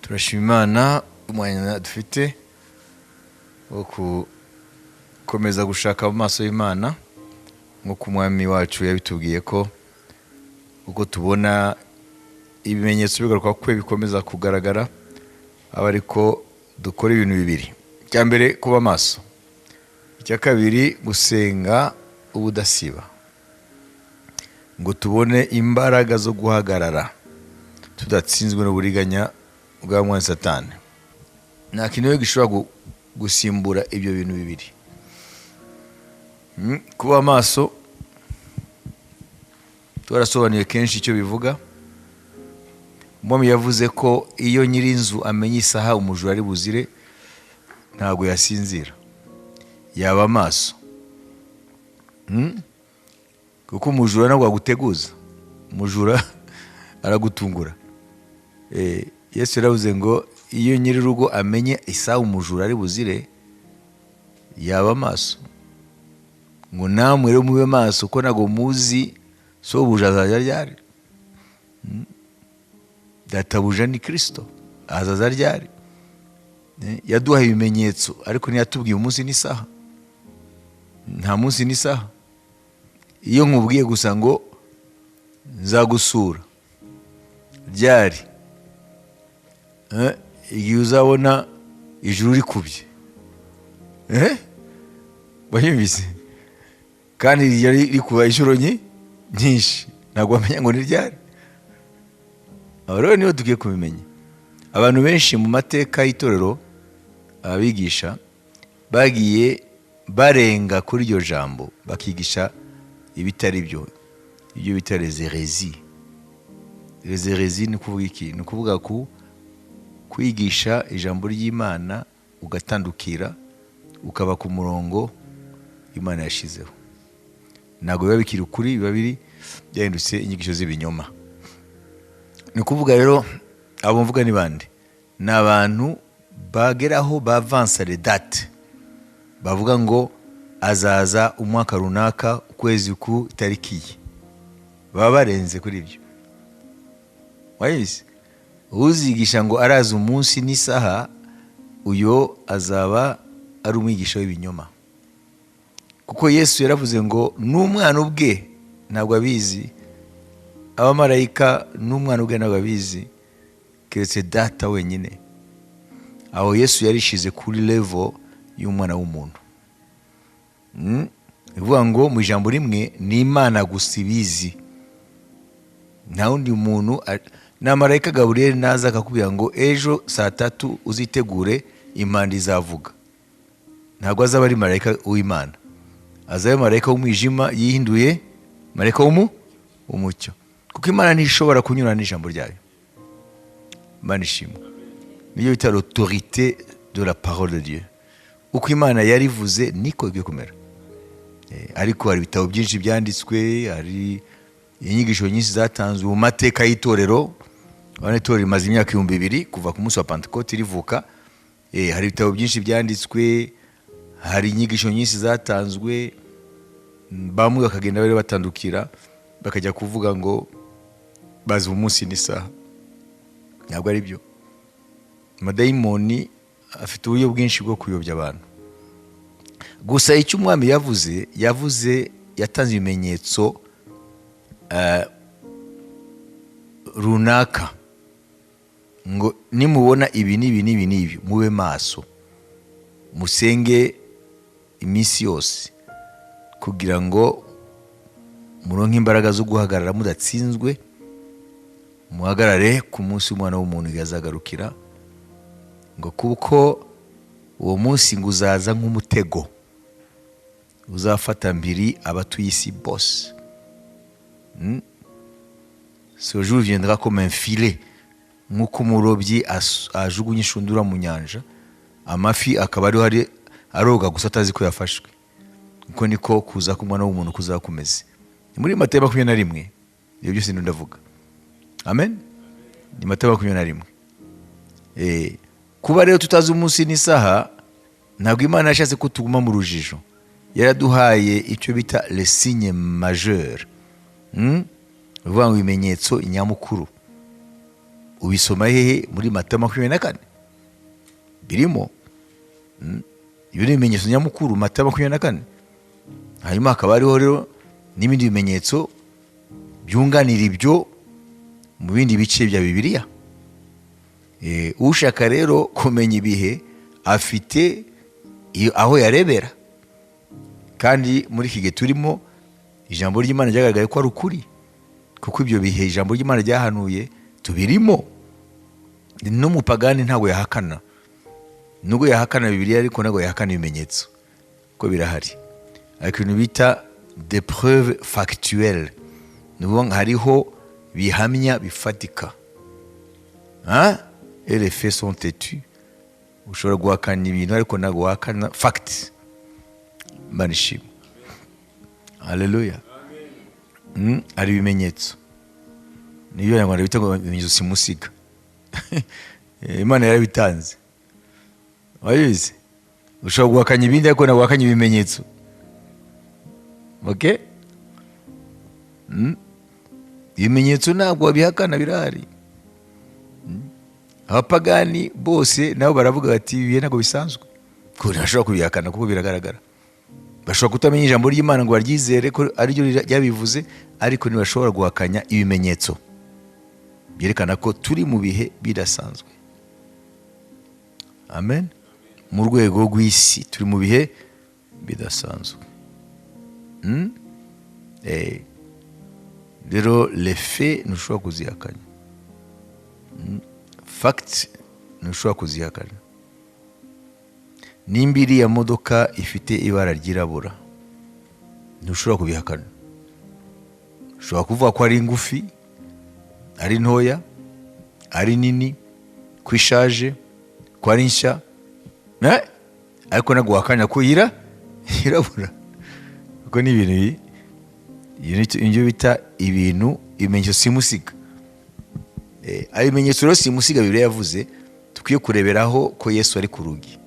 turashima Imana umwanya dufite wo gukomeza gushaka mu maso y'Imana nk'uko umwami wacu yabitubwiye ko uko tubona ibimenyetso bigaruka ko bikomeza kugaragara aba ariko dukora ibintu bibiri. Icya mbere kuba maso, icya kabiri gusenga ubudasiba ngo tubone imbaraga zo guhagarara tudatsinzwe n'uburiganya bwa mwana Satani. Nta kintu gishobora gusimbura ibyo bintu bibiri. Kuba maso twarasobanuye kenshi icyo bivuga. Umwami yavuze ko iyo nyirinzu amenye isaha umujura ari buzire ntago yasinzira, yaba maso. Kuko umujura ntabwo aguteguza, umujura aragutungura. Yesu yaravuze ngo iyo nyirirugo amenye isaha umujura ari buzire yaba maso. Ngo namwe rero mube maso ko ntago muzi sobuja azaza ryari. Databuja ni Kristo, azaza ryari. Yaduhaye ibimenyetso ariko ntiyatubwiye umunsi n'isaha. Nta munsi n'isaha. Iyo nkubwiye gusa ngo nzagusura ryari, igihe uzabona ijuru rikubye, bayumvise, kandi ryari rikuba inshuro nyinshi, ntabwo wamenya ngo ni ryari. Aba rero niho tugiye kubimenya. Abantu benshi mu mateka y'itorero, abigisha bagiye barenga kuri iryo jambo bakigisha ibitari byo, ibyo bita les hérésies. Les hérésies ni kuvuga iki? Ni kuvuga kwigisha ijambo ry'Imana ugatandukira ukaba ku murongo Imana yashizeho. Ntabwo biba bikiri ukuri, biba biri byahindutse inyigisho z'ibinyoma. Ni kuvuga rero abo mvuga ni bande? Ni abantu bageraho bavansa les dates, bavuga ngo azaza umwaka runaka ukwezi ku itariki ye. Baba barenze kuri ibyo. Wayizi? Uzigisha ngo araza umunsi n'isaha, uyo azaba ari umwigisha w'ibinyoma. Kuko Yesu yaravuze ngo n'umwana ubwe ntabwo abizi, abamarayika n'umwana ubwe ntabwo abizi, keretse Data wenyine. Aho Yesu yarishize kuri level y'umwana w'umuntu. Bivuga ngo mu ijambo rimwe ni Imana gusa ibizi, nta wundi muntu. Na marayika Gaburiyeli naza akakubwira ngo ejo saa 3 uzitegure impanda izavuga, ntabwo azaba ari marayika w'Imana, azaba marayika w'umwijima yihinduye marayika w'umucyo. Kuko Imana ntishobora kunyura n'ijambo ryayo. Imana ishimwe. Niyo bita l'autorité de la parole de Dieu. Uko Imana yarivuze niko igiye kumera. Ariko hari ibitabo byinshi byanditswe, hari inyigisho nyinshi zatanzwe mu mateka y'itorero. Itorero rimaze imyaka 2000 kuva ku munsi wa Pentecote rivuka. Hari ibitabo byinshi byanditswe, hari inyigisho nyinshi zatanzwe. Bamwe bakagenda bari batandukira bakajya kuvuga ngo bazi umunsi n'isaha. Ntabwo ari byo. Amadayimoni afite uburyo bwinshi bwo kuyobya abantu. Gusa icyo umwami yavuze yatanze ibimenyetso runaka ngo nimubona ibi n'ibi mube maso, musenge iminsi yose kugira ngo muronke imbaraga zo guhagarara mudatsinzwe, muhagarare ku munsi w'umwana w'umuntu yazagarukira. Ngo kuko uwo munsi ngo uzaza nk'umutego uzafata mbiri abatuye isi bose. Ce jour viendra comme un filet, nk'uko umurobyi ajugunya inshundura mu nyanja, amafi akaba ari aroga gusa atazi ko yafashwe. Uko niko kuza k'umwana w'umuntu kuzakumeze. Muri Matayo 21 ibyo byose ndavuga. Amen. Ni Matayo 21. Kuba rero tutazi umunsi n'isaha, ntabwo Imana yashatse ko tuguma mu rujijo. Yaraduhaye icyo bita les signes majeurs. Bivuga ngo ibimenyetso inyamukuru. ubisoma hehe? Muri Matayo 24 birimo. Iyo ni ibimenyetso nyamukuru, Matayo 24. Hanyuma hakaba hariho rero n'ibindi bimenyetso byunganira ibyo mu bindi bice bya Bibiliya. Ushaka rero kumenya ibihe afite aho yarebera, kandi muri iki gihe turimo ijambo ry'Imana ryagaragaye ko ari ukuri, kuko ibyo bihe ijambo ry'Imana ryahanuye tubirimo. N'umupagani ntabwo yahakana, nubwo yahakana Bibiliya ariko ntabwo yahakana ibimenyetso ko birahari. Ariko ibintu bita des preuves factuelles, nuko hariho bihamya bifatika. Et les faits sont têtus. Ushobora guhakana ibintu ariko ntabwo wahakana fact. Manishima. Haleluya. Ari ibimenyetso. Niyo Abanyarwanda bita ngo ibimenyetso simusiga. Imana yarabitanze. Wayizi? Ushobora guhakanya ibindi ariko ntabwo wahakanya ibimenyetso. Okay? Ibimenyetso ntabwo wabihakana, birahari. Abapagani bose nabo baravuga bati ibihe ntabwo bisanzwe, ko ntashobora kubihakana kuko biragaragara. Bashobora kutamenya ijambo ry'Imana ngo baryizere ko ari ryo ryabivuze, ariko ntibashobora guhakanya ibimenyetso byerekana ko turi mu bihe bidasanzwe. Amen. Mu rwego rw'isi turi mu bihe bidasanzwe. Rero les faits ntushobora kuzihakanya, fact ntushobora kuzihakana. Nimba iriya modoka ifite ibara ryirabura ntushobora kubihakana. Ushobora kuvuga ko ari ngufi, ari ntoya, ari nini, ko ishaje, ko ari nshya, ariko ntabwo wahakana ko irabura. Kuko ni ibintu bita ibimenyetso simusiga. Ibimenyetso rero simusiga Bibiliya yavuze tukwiye kureberaho ko Yesu ari ku rugi.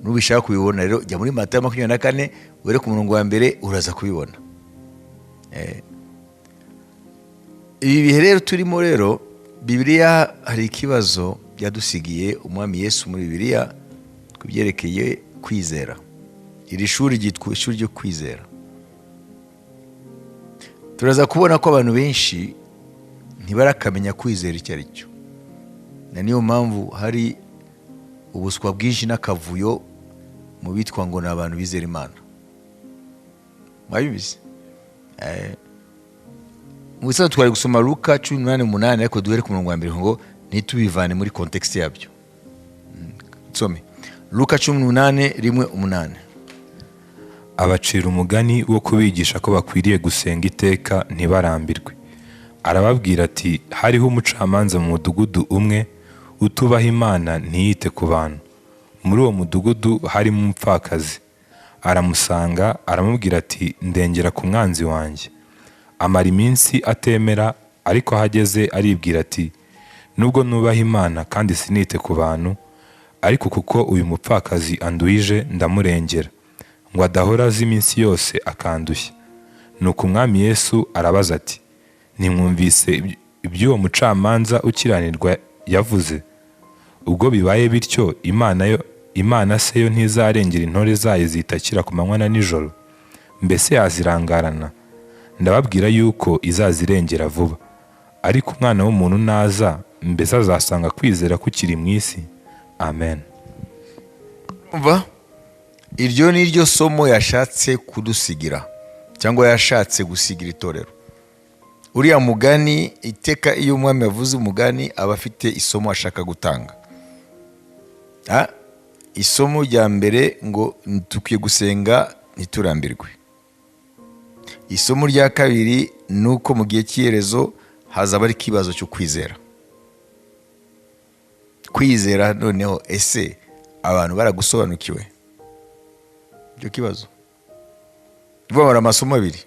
Nubishaka kubibona rero jya muri Matayo 24 were ku murongo wa mbere uraza kubibona. Ibi bihe rero turimo rero, Bibiliya hari ikibazo yadusigiye umwami Yesu muri Bibiliya kubyerekeye kwizera. Iri shuri ryitwa ishuri ryo kwizera. Turaza kubona ko abantu benshi ntibarakamenya kwizera icyo ari cyo. Niyo mpamvu hari ubuswa bwinshi n'akavuyo mu bitwa ngo ni abantu bizera Imana. Mwabizi? Mwisa twari gusoma Luka 18:8 ariko duhere ku murongo wa mbere ngo ntitubivane muri context yabyo. Nsome Luka 18:1-8. Abacira umugani wo kubigisha ko bakwiriye gusenga iteka ntibarambirwe. Arababwira ati hariho umucamanza mu mudugudu umwe utubaha Imana ntiyite ku bantu. Muri uwo mudugudu harimo umupfakazi. Aramusanga aramubwira ati ndengera ku mwanzi wanjye. Amara iminsi atemera, ariko ahageze aribwira ati nubwo nubaha Imana kandi sinite ku bantu, ariko kuko uyu mupfakazi anduhije ndamurengera ngo adahora azi iminsi yose akandushya. Nuko umwami Yesu arabaza ati ntimwumvise iby'uwo mucamanza ukiranirwa yavuze? Ubwo bibaye bityo Imana se yo ntizarengera intore zayo zitakira ku manywa na nijoro? Mbese yazirangarana? Ndababwira yuko izazirengera vuba. Ariko umwana w'umuntu naza, mbese azasanga kwizera kukiri mu isi? Amen. Iryo ni ryo somo yashatse kudusigira, cyangwa yashatse gusigira itorero. Uriya mugani, iteka iyo umwami yavuze umugani aba afite isomo ashaka gutanga. Isomo rya mbere ngo tukwiye gusenga ntiturambirwe. Isomo rya kabiri nuko mu gihe cy'iherezo hazaba ari ikibazo cyo kwizera. Kwizera noneho ese abantu baragusobanukiwe? Icyo kibazo. Tuvamara amasomo abiri.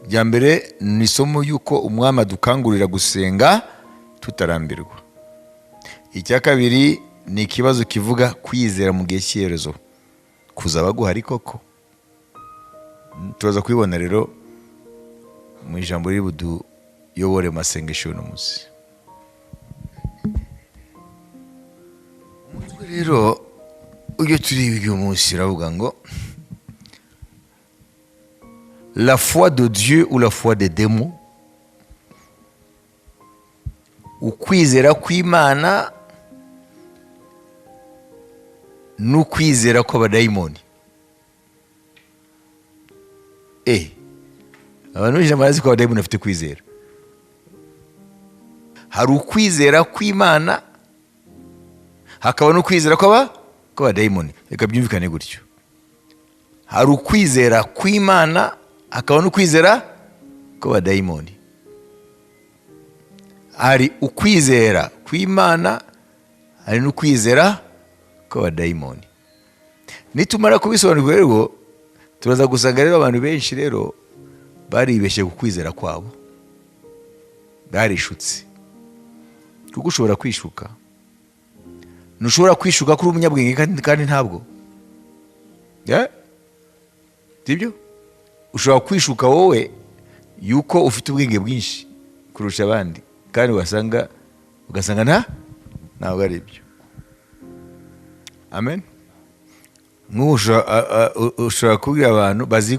Rya mbere ni isomo yuko umwami adukangurira gusenga tutarambirwa. Icya kabiri ni ikibazo kivuga kwizera mu gihe cy'iherezo kuzaba guhari koko. Turaza kubibona rero mu ijambo riri buduyobore masengesho y'uno munsi. rero ujye turiga uyu munsi uravuga ngo la foi de Dieu ou la foi des démons, ukwizera kw'Imana n'ukwizera kw'abadayimoni. Abantu benshi barazi ko abadayimoni bafite kwizera. Hari ukwizera kw'Imana, hakaba n'ukwizera kw'abadayimoni. Reka byumvikane gutyo. Hari ukwizera kw'Imana, hakaba n'ukwizera kw'abadayimoni. Hari ukwizera kw'Imana, hari n'ukwizera kw'abadayimoni. Nitumara kubisobanurwa rero, turaza gusanga rero abantu benshi rero baribeshye ku kwizera kwabo, barishutse. Kuko ushobora kwishuka, ntushobora kwishuka kuri umunyabwenge kandi ntabwo, sibyo? Ushobora kwishuka wowe yuko ufite ubwenge bwinshi kurusha abandi, kandi ugasanga ntabwo ari byo. Amen. Ushobora kubwira abantu bazi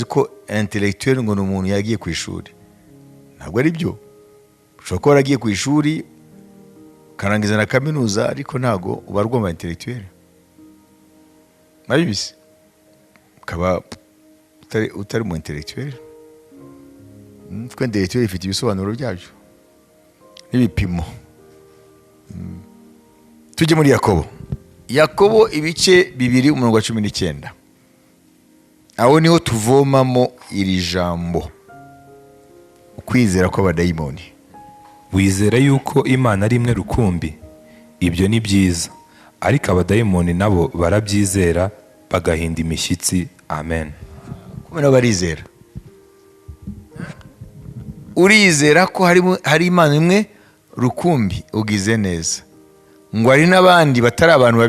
ko intellectuel ngo ni umuntu yagiye ku ishuri. Ntabwo ari byo. Ushobora kuba waragiye ku ishuri ukarangiza na kaminuza, ariko ntabwo ubarwa mu intellectuel. Mabibise ukaba utari mu intellectuel. Kuko intellectuel ifite ibisobanuro byabyo n'ibipimo. Tujye muri Yakobo ibice 2 umurongo wa 19. Aho niho tuvomamo iri jambo ukwizera kw'abadayimoni. Wizera yuko Imana ari imwe rukumbi, ibyo ni byiza, ariko abadayimoni nabo barabyizera bagahinda imishyitsi. Amen. Kumena barizera. Urizera ko hari Imana imwe rukumbi, ugize neza. Ngo hari n'abandi batari abantu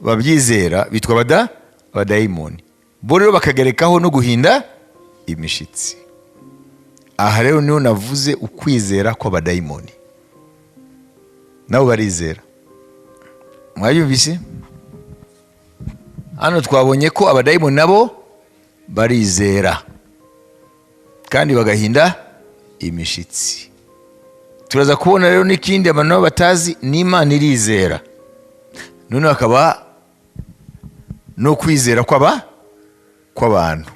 babyizera bitwa abadayimoni. Bo rero bakagerekaho no guhinda imishitsi. Aha rero niho navuze ukwizera kw'abadayimoni. Nabo barizera. Mwayumvise? Hano twabonye ko abadayimoni nabo barizera kandi bagahinda imishitsi. Turaza kubona rero n'ikindi abantu nabo batazi, n'Imana irizera. None hakaba no kwizera kw'abantu.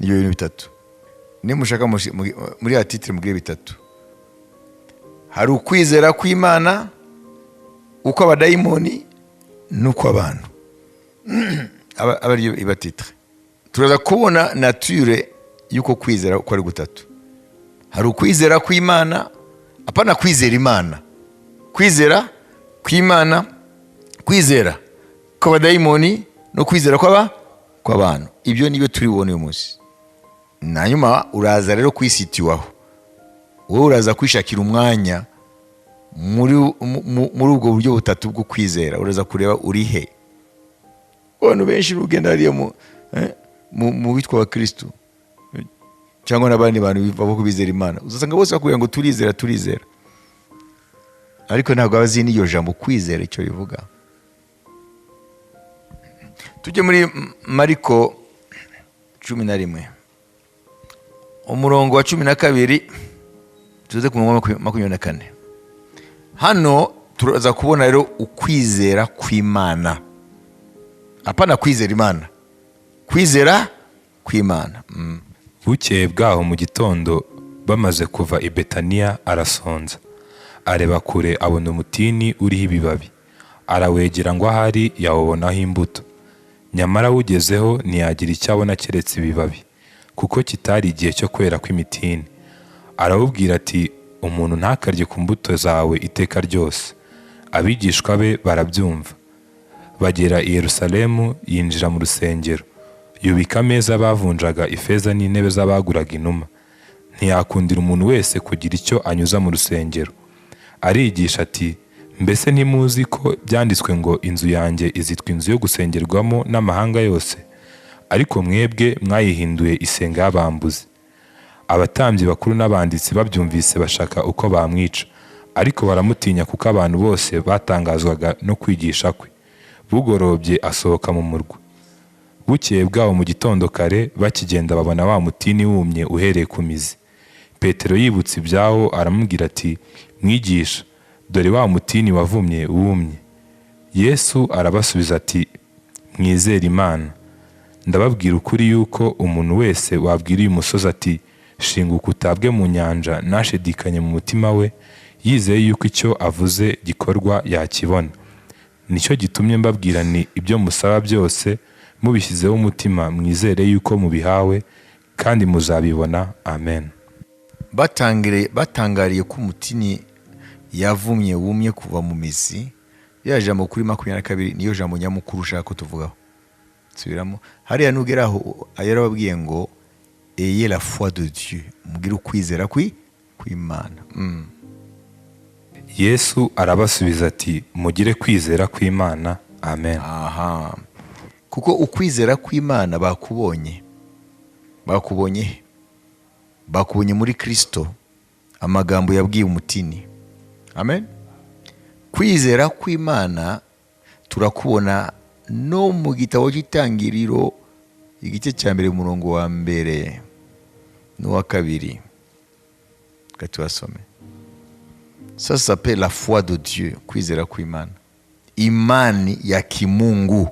Niyo bintu bitatu. Nimushaka muri ya titre mugire bitatu. Hari ukwizera kw'Imana, uko abadayimoni n'uko abantu. Abari iba titre. Turaza kubona nature yuko kwizera uko ari gutatu. Hari ukwizera kw'Imana, apana kwizera Imana. Kwizera kw'Imana, kwizera kw'abadayimoni no kwizera kw'abantu. Ibyo nibyo turi bubone uyu munsi. Nanyuma uraza rero kwisitiwaho. Wowe uraza kwishakira umwanya muri ubwo buryo butatu bwo kwizera. Uraza kureba uri he. Abantu benshi rugenda hariya mu bitwa wa Kristo, cyangwa n'abandi bantu bava kubizera Imana, uzasanga bose bakubwira ngo turizera, ariko ntabwo bazi n'iyo jambo kwizera icyo rivuga. Tujye muri Mariko 11 umurongo wa 12 tuze ku murongo wa 24. Hano turaza kubona rero ukwizera kw'Imana, apana kwizera Imana, kwizera kw'Imana. Bukeye bwaho mu gitondo bamaze kuva i Betaniya, arasonza, areba kure abona umutini uriho ibibabi, arawegera ngo ahari yawubonaho imbuto. Nyamara awugezeho ntiyagira icyo abona keretse ibibabi, kuko kitari igihe cyo kwera kw'imitini. Arawubwira ati, umuntu ntakarye ku mbuto zawe iteka ryose. Abigishwa be barabyumva. Bagera i Yerusalemu, yinjira mu rusengero, yubika ameza bavunjaga ifeza n'intebe z'abaguraga inuma. Ntiyakundira umuntu wese kugira icyo anyuza mu rusengero. Arigisha ati, mbese ntimuzi ko byanditswe ngo inzu yanjye izitwa inzu yo gusengerwamo n'amahanga yose? Ariko mwebwe mwayihinduye isenga y'abambuzi. Abatambyi bakuru n'abanditsi babyumvise bashaka uko bamwica, ariko baramutinya kuko abantu bose batangazwaga no kwigisha kwe. Bugorobye asohoka mu murwa. Bukeye bwaho mu gitondo kare bakigenda babona wa mutini wumye uhereye ku mizi. Petero yibutse ibyaho aramubwira ati, mwigisha, dore wa mutini wavumye wumye. Yesu arabasubiza ati, mwizere Imana. Ndababwira ukuri yuko umuntu wese wabwira uyu musozi ati, shinguka utabwe mu nyanja, ntashidikanye mu mutima we, yizeye yuko icyo avuze gikorwa yakibona. Nicyo gitumye mbabwira ni ibyo musaba byose mubishyizeho umutima, mwizere yuko mubihawe kandi muzabibona. Amen. Batangariye ko umutini yavumye wumye kuva mu mizi. Ya jambo kuri 22 niyo jambo nyamukuru ushaka ko tuvugaho. Subiramo. Hariya nugeraho yarababwiye ngo ayez la foi de Dieu. Mugire ukwizera kw'Imana. Yesu arabasubiza ati, mugire kwizera kw'Imana. Amen. Aha. Kuko ukwizera kw'Imana bakubonye muri Kristo, amagambo yabwiye umutini. Amen. Kwizera kw'Imana turakubona no mu gitabo cy'Itangiriro igice cya mbere umurongo wa mbere n'uwa kabiri. Katubasome. Ça s'appelle la foi de Dieu, kwizera kw'Imana. Imani ya kimungu.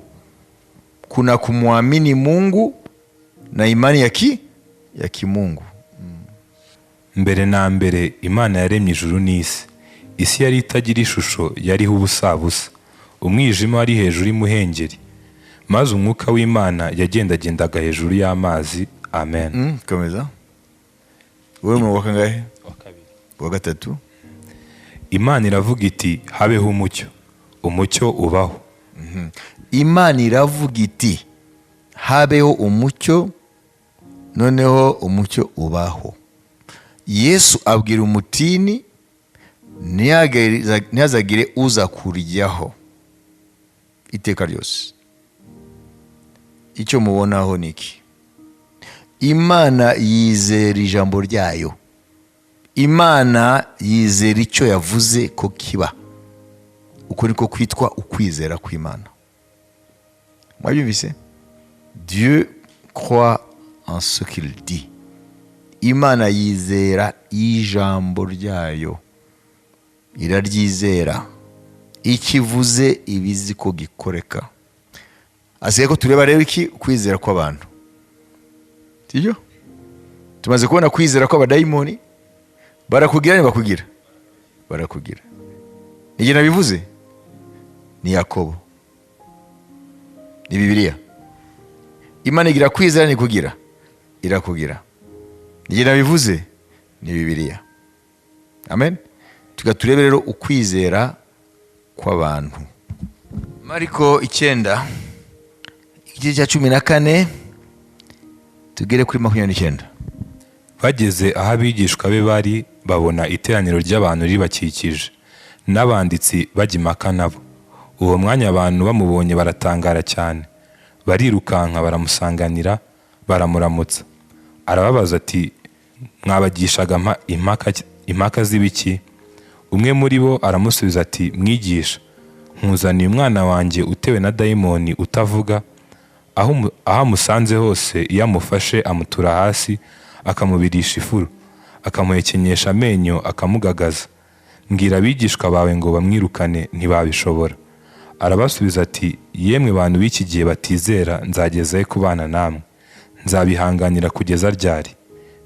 Kuna kumwamini Mungu na imani ya kimungu. Mbere na mbere Imana yaremye ijuru n'isi. Isi yari itagira ishusho, yariho ubusabusa. Umwijima wari hejuru y'umuhengeri. Maze umwuka w'Imana yagendagendaga hejuru y'amazi. Amen. Komeza. Wewe mu wakangahe? Wa gatatu. Imana iravuga iti, habeho umucyo. Umucyo ubaho. Imana iravuga iti, habeho umucyo, noneho umucyo ubaho. Yesu abwira umutini, ntihazagire uza kuryaho iteka ryose. Icyo mubonaho niki? Imana yizera ijambo ryayo. Imana yizera icyo yavuze ko kiba. Uko niko kwitwa ukwizera kw'Imana. Mwabyumvise? Dieu croit en ce qu'il dit. Imana yizera ijambo ryayo. Iraryizera. Ikivuze ibizi ko gikoreka. Asigaye ko tureba rero iki kwizera kw'abantu. Sibyo? Tumaze kubona kwizera kw'abadayimoni. Barakugira ni bakugira. Barakugira. Nige nabivuze? Ni Yakobo. Ni Bibiliya. Imana igira kwizera ni kugira. Irakugira. Nige nabivuze? Ni Bibiliya. Amen. Tugaturebe rero ukwizera kw'abantu. Mariko 9 igice cya 14 tugere kuri 29. Bageze aho abigishwa be bari, babona iteraniro ry'abantu ribakikije, n'abanditsi bajya impaka nabo. Uwo mwanya abantu bamubonye baratangara cyane, barirukanka baramusanganira, baramuramutsa. Arababaza ati, mwabagishaga impaka z'ibiki? Umwe muri bo aramusubiza ati, mwigisha, nkuzaniye umwana wanjye utewe na dayimoni utavuga. Aho amusanze hose, iyo amufashe amutura hasi, akamubirisha ifuru, akamuhekenyesha amenyo, akamugagaza. Mbwira abigishwa bawe ngo bamwirukane, ntibabishobora. Arabasubiza ati, yemwe bantu b'iki gihe batizera, nzagezayo kubana namwe? Nzabihanganira kugeza ryari?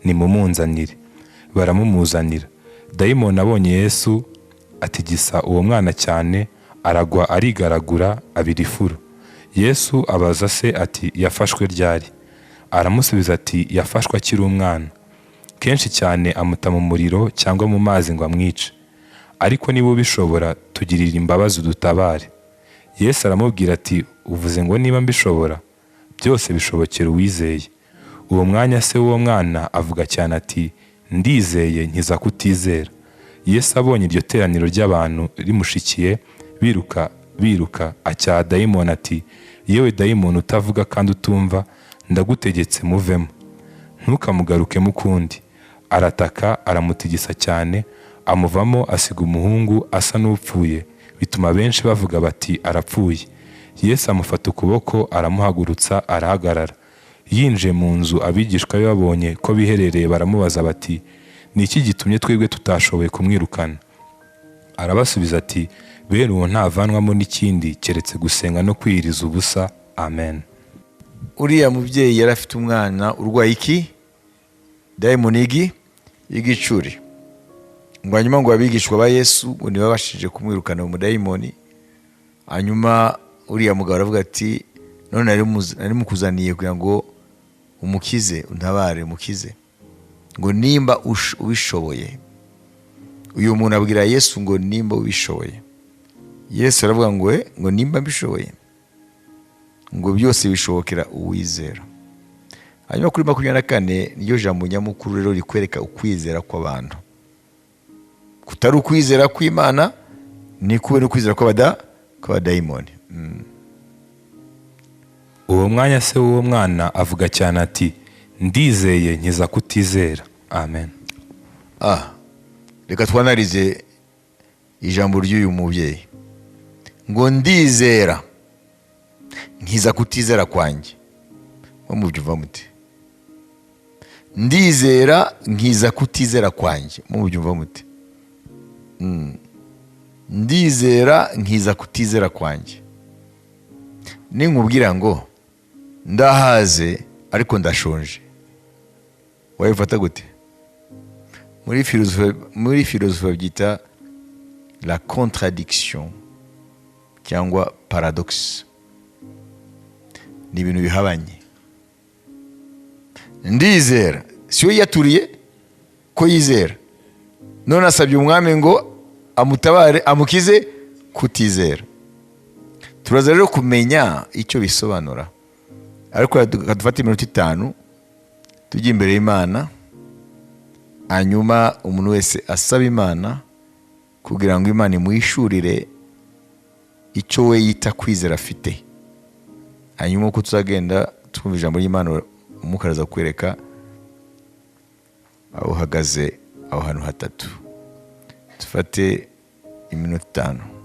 Nimumunzanire. Baramumuzanira. Dayimoni abonye Yesu atigisa uwo mwana cyane, aragwa arigaragura, abira ifuru. Yesu abaza se ati, yafashwe ryari? Aramusubiza ati, yafashwe akiri umwana. Kenshi cyane amuta mu muriro cyangwa mu mazi ngo amwice. Ariko niba ubishobora, tugirire imbabazi udutabare. Yesu aramubwira ati, uvuze ngo niba mbishobora? Byose bishobokera uwizeye. Uwo mwanya se w'uwo mwana avuga cyane ati, ndizeye, nkiza kutizera. Yesu abonye iryo teraniro ry'abantu rimushikiye, biruka acyaha dayimoni ati, yewe dayimoni utavuga kandi utumva, ndagutegetse muvemo, ntukamugarukemo ukundi. Arataka, aramutigisa cyane, amuvamo asiga umuhungu asa n'upfuye, bituma benshi bavuga bati arapfuye. Yesu amufata ukuboko aramuhagurutsa arahagarara. Yinjiye mu nzu, abigishwa be babonye ko biherereye baramubaza bati, ni iki gitumye twebwe tutashoboye kumwirukana? Arabasubiza ati, bene uwo ntavanwamo n'ikindi keretse gusenga no kwiyiriza ubusa. Amen. Uriya mubyeyi yari afite umwana urwaye iki? Dayimoni y'igicuri. Ngo hanyuma ngo abigishwa ba Yesu ngo ntibabashije kumwirukana mu dayimoni. Hanyuma uriya mugabo aravuga ati, none nari mukuzaniye kugira ngo umukize, untabare umukize, ngo nimba ubishoboye. Uyu muntu abwira Yesu ngo nimba ubishoboye. Yesu aravuga ngo nimba mbishoboye, ngo byose bishobokera uwizera. Hanyuma kuri 24 niyo jambo nyamukuru rero rikwereka ukwizera kw'abantu. Kutari ukwizera kw'Imana, ni kube ukwizera kw'abadayimoni. Uwo mwanya se w'uwo mwana avuga cyane ati, ndizeye nkiza kutizera. Amen. Reka twanarize ijambo ry'uyu mubyeyi ngo ndizera nkiza kutizera kwanjye. Mubyumva mute? Ndizera nkiza kutizera kwanjye. Mubyumva mute? Ndizera nkiza kutizera kwanjye. Ninkubwira ngo ndahaze ariko ndashonje, wabifata gute? Muri filosofi babyita la contradiction cyangwa paradoxe. Ni ibintu bihabanye. Ndizera siyo yaturiye ko yizera, none asabye umwami ngo amutabare amukize kutizera. Turaza rero kumenya icyo bisobanura, ariko dufata iminota 5 tujye imbere y'Imana, hanyuma umuntu wese asaba Imana kugira ngo Imana imwishurire icyo we yita kwizera afite. Hanyuma uko tuzagenda twumva ijambo ry'Imana, umukaraza kwereka aho uhagaze aho hantu hatatu. Dufate iminota 5.